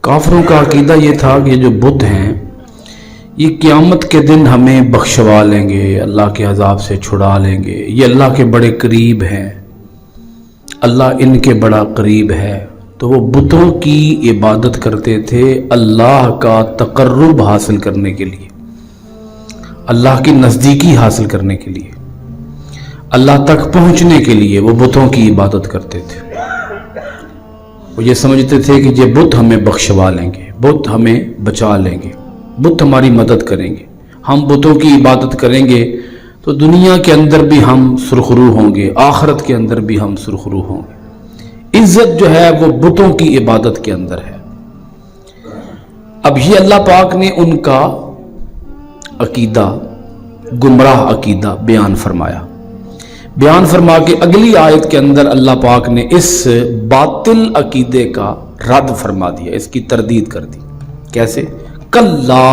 काफिरों का अकीदा ये था कि जो बुत हैं ये क़यामत के दिन हमें बख्शवा लेंगे, अल्लाह के अजाब से छुड़ा लेंगे, ये अल्लाह के बड़े करीब हैं, अल्लाह इनके बड़ा करीब है। तो वो बुतों की इबादत करते थे अल्लाह का तकर्रुब हासिल करने के लिए, अल्लाह की नज़दीकी हासिल करने के लिए, अल्लाह तक पहुँचने के लिए वो बुतों की इबादत करते थे। वो ये समझते थे कि ये बुत हमें बख्शवा लेंगे, बुत हमें बचा लेंगे, बुत हमारी मदद करेंगे, हम बुतों की इबादत करेंगे तो दुनिया के अंदर भी हम सुरखरू होंगे, आखिरत के अंदर भी हम सुरखरू होंगे। इज्जत जो है वो बुतों की इबादत के अंदर है। अब ये अल्लाह पाक ने उनका अकीदा, गुमराह अकीदा बयान फरमाया। बयान फरमा के अगली आयत के अंदर अल्लाह पाक ने इस बातिल अकीदे का रद्द फरमा दिया, इसकी तरदीद कर दी। कैसे? कल्ला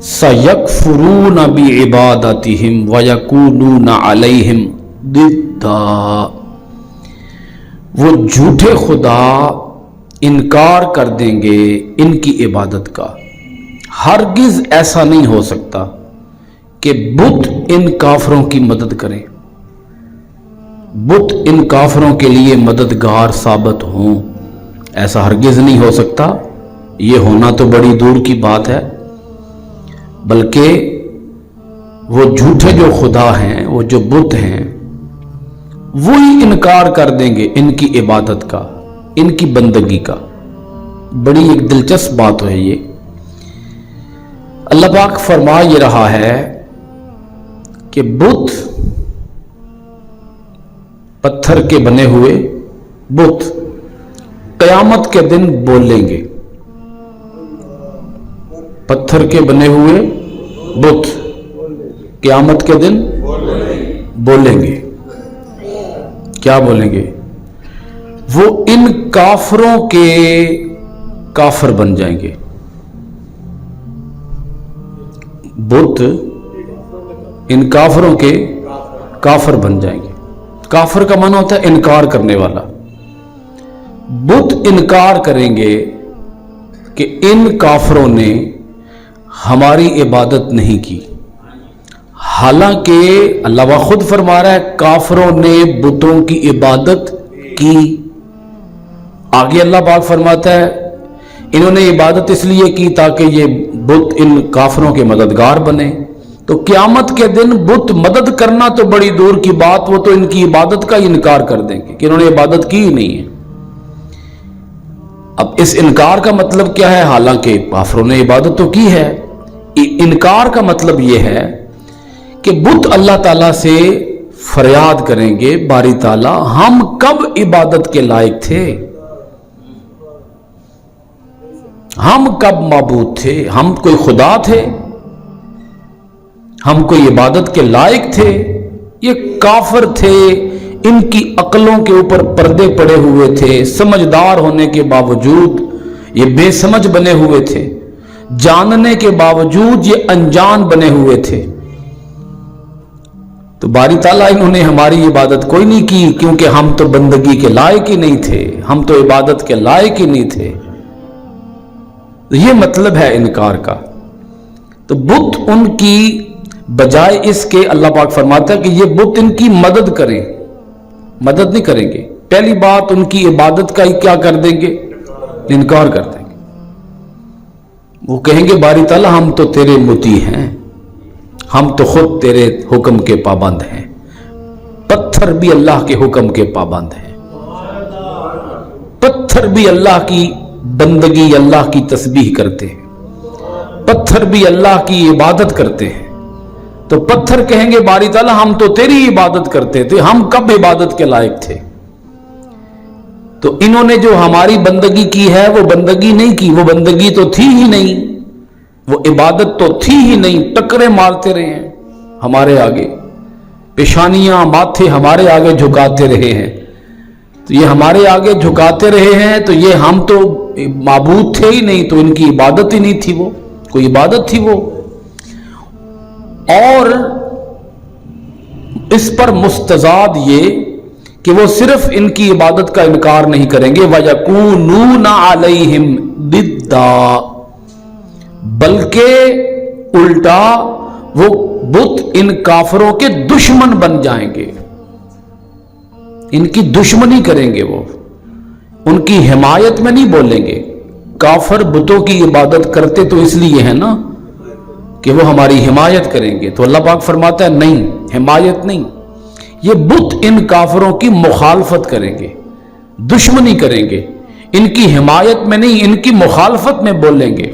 सयकफुरून बिइबादतिहिम व यकूनून अलैहिम दिद्दा, वो झूठे खुदा इनकार कर देंगे इनकी इबादत का। हरगिज ऐसा नहीं हो सकता कि बुत इन काफरों की मदद करें, बुत इन काफरों के लिए मददगार साबित हों, ऐसा हरगिज नहीं हो सकता। ये होना तो बड़ी दूर की बात है, बल्कि वो झूठे जो खुदा हैं, वो जो बुत हैं, वही इनकार कर देंगे इनकी इबादत का, इनकी बंदगी का। बड़ी एक दिलचस्प बात है ये। अल्लाह पाक फरमा ये रहा है कि बुत, पत्थर के बने हुए बुत क़यामत के दिन बोलेंगे। पत्थर के बने हुए बुत क़यामत के दिन बोलेंगे। क्या बोलेंगे? वो इन काफरों के काफिर बन जाएंगे। बुत इन काफरों के काफिर बन जाएंगे। काफिर का माना होता है इनकार करने वाला। बुत इनकार करेंगे कि इन काफिरों ने हमारी इबादत नहीं की, हालांकि अल्लाह खुद फरमा रहा है काफिरों ने बुतों की इबादत की। आगे अल्लाह पाक फरमाता है इन्होंने इबादत इसलिए की ताकि ये बुत इन काफिरों के मददगार बने। तो क़यामत के दिन बुत मदद करना तो बड़ी दूर की बात, वो तो इनकी इबादत का इनकार कर देंगे कि इन्होंने इबादत की ही नहीं है। अब इस इनकार का मतलब क्या है? हालांकि काफिरों ने इबादत तो की है। इनकार का मतलब यह है कि बुत अल्लाह ताला से फरियाद करेंगे, बारी ताला हम कब इबादत के लायक थे, हम कब माबूद थे, हम कोई खुदा थे, हम कोई इबादत के लायक थे? ये काफिर थे, इनकी अक्लों के ऊपर पर्दे पड़े हुए थे, समझदार होने के बावजूद ये बेसमझ बने हुए थे, जानने के बावजूद ये अनजान बने हुए थे। तो बारी ताला इन्होंने हमारी इबादत कोई नहीं की, क्योंकि हम तो बंदगी के लायक ही नहीं थे, हम तो इबादत के लायक ही नहीं थे। तो ये मतलब है इनकार का। तो बुत उनकी बजाय इसके अल्लाह पाक फरमाता है कि ये बुत इनकी मदद करें, मदद नहीं करेंगे। पहली बात उनकी इबादत का ही क्या कर देंगे? इनकार कर देंगे। वो कहेंगे बारी ताला हम तो तेरे मुती हैं, हम तो खुद तेरे हुक्म के पाबंद हैं। पत्थर भी अल्लाह के हुक्म के पाबंद हैं, पत्थर भी अल्लाह की बंदगी, अल्लाह की तस्बीह करते हैं, पत्थर भी अल्लाह की इबादत करते हैं। तो पत्थर कहेंगे बारी ताला हम तो तेरी इबादत करते थे, हम कब इबादत के लायक थे? तो इन्होंने जो हमारी बंदगी की है वो बंदगी नहीं की, वो बंदगी तो थी ही नहीं, वो इबादत तो थी ही नहीं। टकरे मारते रहे हैं हमारे आगे, पेशानियां माथे हमारे आगे झुकाते रहे हैं। तो ये हमारे आगे झुकाते रहे हैं, तो ये हम तो माबूद थे ही नहीं, तो इनकी इबादत ही नहीं थी, वो कोई इबादत थी वो। और इस पर मुस्तजाद ये کہ وہ صرف ان کی عبادت کا انکار نہیں کریں گے، وَيَكُونُونَ عَلَيْهِمْ ضِدًّا، بلکہ الٹا وہ بت ان کافروں کے دشمن بن جائیں گے، ان کی دشمنی کریں گے، وہ ان کی حمایت میں نہیں بولیں گے۔ کافر بتوں کی عبادت کرتے تو اس لیے ہے نا کہ وہ ہماری حمایت کریں گے، تو اللہ پاک فرماتا ہے نہیں، حمایت نہیں، یہ بت ان کافروں کی مخالفت کریں گے، دشمنی کریں گے، ان کی حمایت میں نہیں، ان کی مخالفت میں بولیں گے۔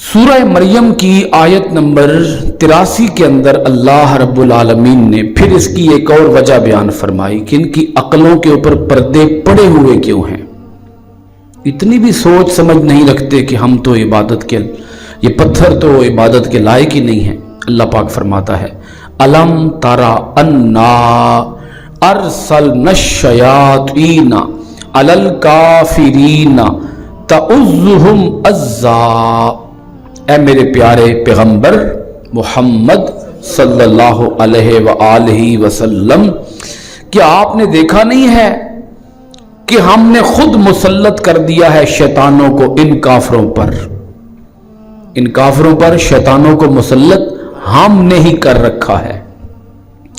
سورہ مریم کی آیت نمبر 83 کے اندر اللہ رب العالمین نے پھر اس کی ایک اور وجہ بیان فرمائی کہ ان کی عقلوں کے اوپر پردے پڑے ہوئے کیوں ہیں، اتنی بھی سوچ سمجھ نہیں رکھتے کہ ہم تو عبادت کے، یہ پتھر تو عبادت کے لائق ہی نہیں ہیں۔ اللہ پاک فرماتا ہے الم ترى انا ارسلنا الشیاطین علی الکافرین تعزهم عزا، اے میرے پیارے پیغمبر محمد صلی اللہ علیہ وآلہ وسلم، کیا آپ نے دیکھا نہیں ہے کہ ہم نے خود مسلط کر دیا ہے شیطانوں کو ان کافروں پر، ان کافروں پر شیطانوں کو مسلط ہم نے ہی کر رکھا ہے۔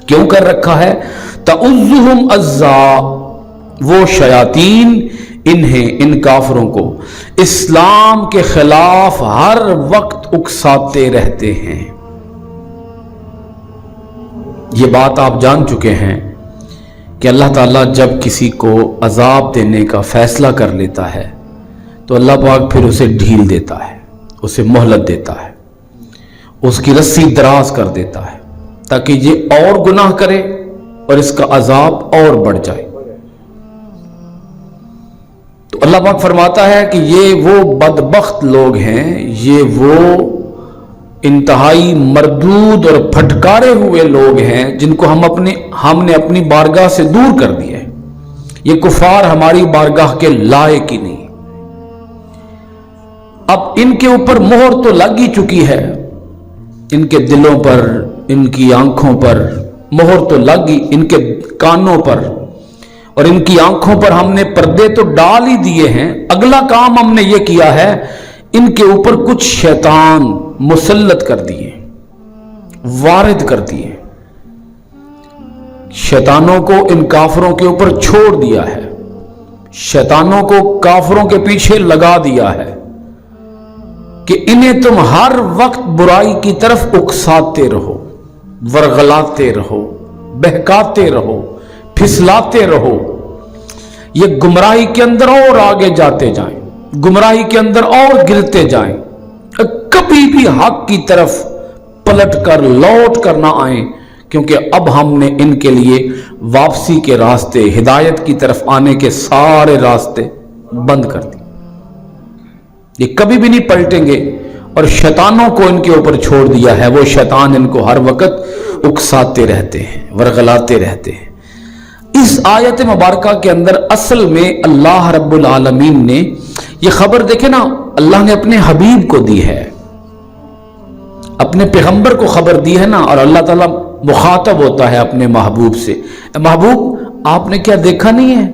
کیوں کر رکھا ہے؟ تعزهم عزا، وہ شیاطین انہیں، ان کافروں کو اسلام کے خلاف ہر وقت اکساتے رہتے ہیں۔ یہ بات آپ جان چکے ہیں کہ اللہ تعالیٰ جب کسی کو عذاب دینے کا فیصلہ کر لیتا ہے تو اللہ پاک پھر اسے ڈھیل دیتا ہے، اسے مہلت دیتا ہے، اس کی رسی دراز کر دیتا ہے تاکہ یہ اور گناہ کرے اور اس کا عذاب اور بڑھ جائے۔ تو اللہ پاک فرماتا ہے کہ یہ وہ بدبخت لوگ ہیں، یہ وہ انتہائی مردود اور پھٹکارے ہوئے لوگ ہیں جن کو ہم نے اپنی بارگاہ سے دور کر دیا ہے۔ یہ کفار ہماری بارگاہ کے لائق ہی نہیں۔ اب ان کے اوپر مہر تو لگ ہی چکی ہے، ان کے دلوں پر، ان کی آنکھوں پر مہر تو لگ گئی، ان کے کانوں پر اور ان کی آنکھوں پر ہم نے پردے تو ڈال ہی دیے ہیں۔ اگلا کام ہم نے یہ کیا ہے، ان کے اوپر کچھ شیطان مسلط کر دیے، وارد کر دیے، شیطانوں کو ان کافروں کے اوپر چھوڑ دیا ہے، شیطانوں کو کافروں کے پیچھے لگا دیا ہے کہ انہیں تم ہر وقت برائی کی طرف اکساتے رہو، ورغلاتے رہو، بہکاتے رہو، پھسلاتے رہو، یہ گمراہی کے اندر اور آگے جاتے جائیں، گمراہی کے اندر اور گرتے جائیں، کبھی بھی حق کی طرف پلٹ کر لوٹ کر نہ آئیں، کیونکہ اب ہم نے ان کے لیے واپسی کے راستے، ہدایت کی طرف آنے کے سارے راستے بند کر دیے۔ یہ کبھی بھی نہیں پلٹیں گے اور شیطانوں کو ان کے اوپر چھوڑ دیا ہے، وہ شیطان ان کو ہر وقت اکساتے رہتے ہیں، ورغلاتے رہتے ہیں۔ اس آیت مبارکہ کے اندر اصل میں اللہ رب العالمین نے یہ خبر، دیکھیں نا، اللہ نے اپنے حبیب کو دی ہے، اپنے پیغمبر کو خبر دی ہے نا، اور اللہ تعالیٰ مخاطب ہوتا ہے اپنے محبوب سے، محبوب آپ نے کیا دیکھا نہیں ہے؟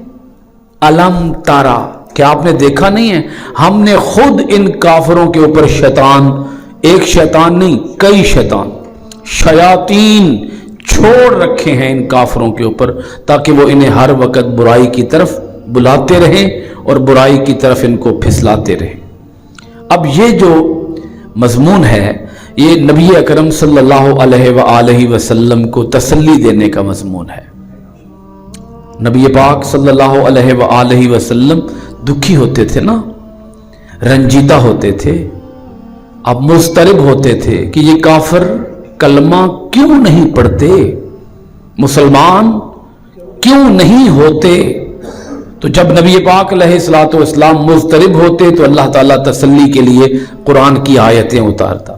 الم تارا، کیا آپ نے دیکھا نہیں ہے؟ ہم نے خود ان کافروں کے اوپر شیطان، ایک شیطان نہیں کئی شیطان، شیاطین چھوڑ رکھے ہیں ان کافروں کے اوپر تاکہ وہ انہیں ہر وقت برائی کی طرف بلاتے رہیں اور برائی کی طرف ان کو پھسلاتے رہیں۔ اب یہ جو مضمون ہے یہ نبی اکرم صلی اللہ علیہ وآلہ وسلم کو تسلی دینے کا مضمون ہے۔ نبی پاک صلی اللہ علیہ وآلہ وسلم دکھی ہوتے تھے نا، رنجیدہ ہوتے تھے، اب مضطرب ہوتے تھے کہ یہ کافر کلمہ کیوں نہیں پڑھتے، مسلمان کیوں نہیں ہوتے۔ تو جب نبی پاک علیہ الصلوۃ والسلام مضطرب ہوتے تو اللہ تعالیٰ تسلی کے لیے قرآن کی آیتیں اتارتا۔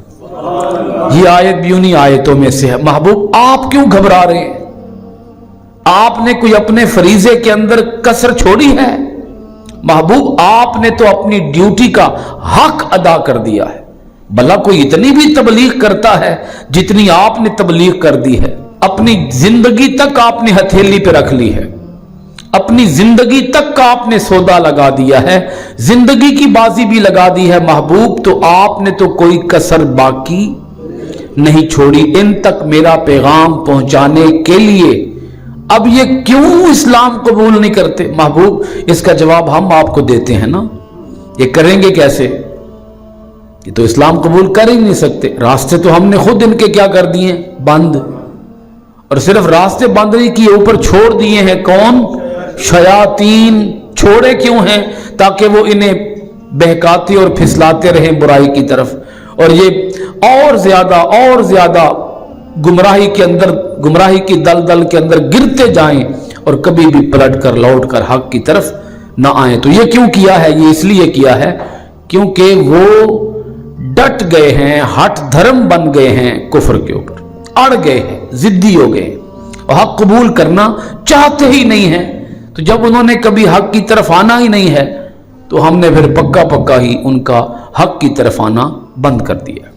یہ آیت بھی انہی آیتوں میں سے ہے۔ محبوب آپ کیوں گھبرا رہے ہیں؟ آپ نے کوئی اپنے فریضے کے اندر کسر چھوڑی ہے؟ محبوب آپ نے تو اپنی ڈیوٹی کا حق ادا کر دیا ہے، بھلا کوئی اتنی بھی تبلیغ کرتا ہے جتنی آپ نے تبلیغ کر دی ہے؟ अपनी जिंदगी तक आपने हथेली पे रख ली है, अपनी जिंदगी तक का आपने सौदा लगा दिया है, जिंदगी की बाजी भी लगा दी है महबूब, तो आपने तो कोई कसर बाकी नहीं छोड़ी इन तक मेरा पैगाम पहुंचाने के लिए। अब ये क्यों इस्लाम कबूल नहीं करते महबूब, इसका जवाब हम आपको देते हैं ना। ये करेंगे कैसे, ये तो इस्लाम कबूल कर ही नहीं सकते। रास्ते तो हमने खुद इनके क्या कर दिए, बंद। और सिर्फ रास्ते बंद नहीं किए, ऊपर छोड़ दिए हैं कौन, शयातीन। छोड़े क्यों हैं, ताकि वो इन्हें बहकाते और फिसलाते रहें बुराई की तरफ, और ये और ज्यादा गुमराही के अंदर, गुमराही की दलदल के अंदर गिरते जाएं और कभी भी पलट कर लौट कर हक की तरफ ना आए। तो ये क्यों किया है, ये इसलिए किया है क्योंकि वो डट गए हैं, हठ धर्म बन गए हैं, कुफ्र के ऊपर अड़ गए हैं, जिद्दी हो गए और हक कबूल करना चाहते ही नहीं है। तो जब उन्होंने कभी हक की तरफ आना ही नहीं है, तो हमने फिर पक्का ही उनका हक की तरफ आना बंद कर दिया।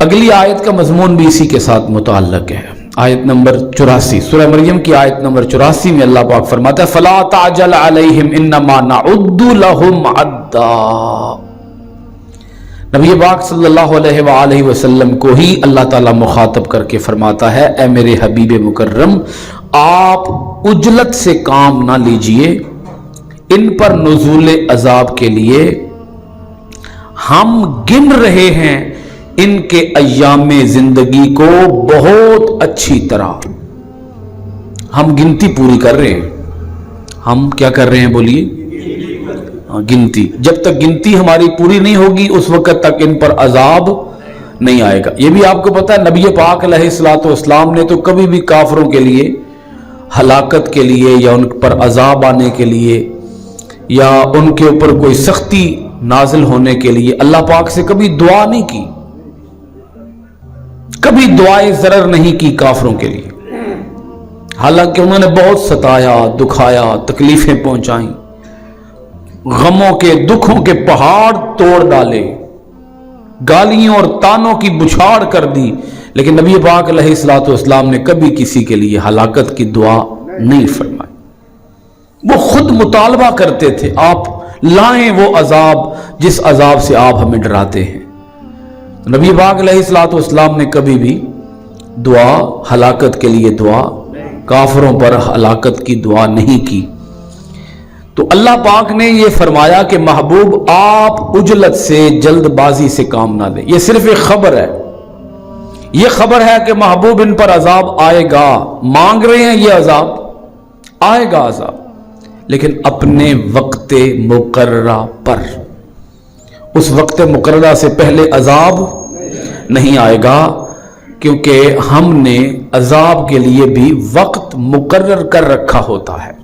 अगली आयत का मजमून भी इसी के साथ मुताल्लक है। आयत नंबर 84, सूरह मरियम की आयत नंबर 84 में अल्लाह पाक फरमाता है, फला ताजल अलैहिम इन्नमा नउद्दु लहुम अद्दा। नबी पाक सल्लल्लाहु अलैहि वसल्लम को ही अल्लाह ताला मुखातब करके फरमाता है, ए मेरे हबीब मुकर्रम, आप उजलत से काम ना लीजिए, इन पर नुज़ूल अजाब के लिए हम गिन रहे हैं इनके अय्यामे जिंदगी को बहुत अच्छी तरह। हम गिनती पूरी कर रहे हैं। हम क्या कर रहे हैं, बोलिए, गिनती। जब तक गिनती हमारी पूरी नहीं होगी उस वक्त तक इन पर अजाब नहीं आएगा। यह भी आपको पता है, नबी पाक अलैहिस्सलाम ने तो कभी भी काफरों के लिए हलाकत के लिए या उन पर अजाब आने के लिए या उनके ऊपर कोई सख्ती नाजिल होने के लिए अल्लाह पाक से कभी दुआ नहीं की, कभी दुआए ज़रर नहीं की काफरों के लिए। हालांकि उन्होंने बहुत सताया, दुखाया, तकलीफें पहुंचाई, गमों के दुखों के पहाड़ तोड़ डाले, गालियों और तानों की बुछाड़ कर दी, लेकिन नबी पाक अलैहिस्सलाम ने कभी किसी के लिए हलाकत की दुआ नहीं फरमाई। वो खुद मुतालबा करते थे, आप लाएं वो अजाब जिस अजाब से आप हमें डराते हैं। नबी पाक अलैहिस्सलाम ने कभी भी दुआ, हलाकत के लिए दुआ, काफिरों पर हलाकत की दुआ नहीं की। तो अल्लाह पाक ने यह फरमाया कि महबूब आप उजलत से, जल्दबाजी से काम ना लें। यह सिर्फ एक खबर है, यह खबर है कि महबूब इन पर अजाब आएगा, मांग रहे हैं यह अजाब आएगा, अजाब, लेकिन अपने वक्त मुकर्ररा पर। उस वक्त मुकर्ररा से पहले अजाब नहीं आएगा, क्योंकि हमने अजाब के लिए भी वक्त मुकर्रर कर रखा होता है।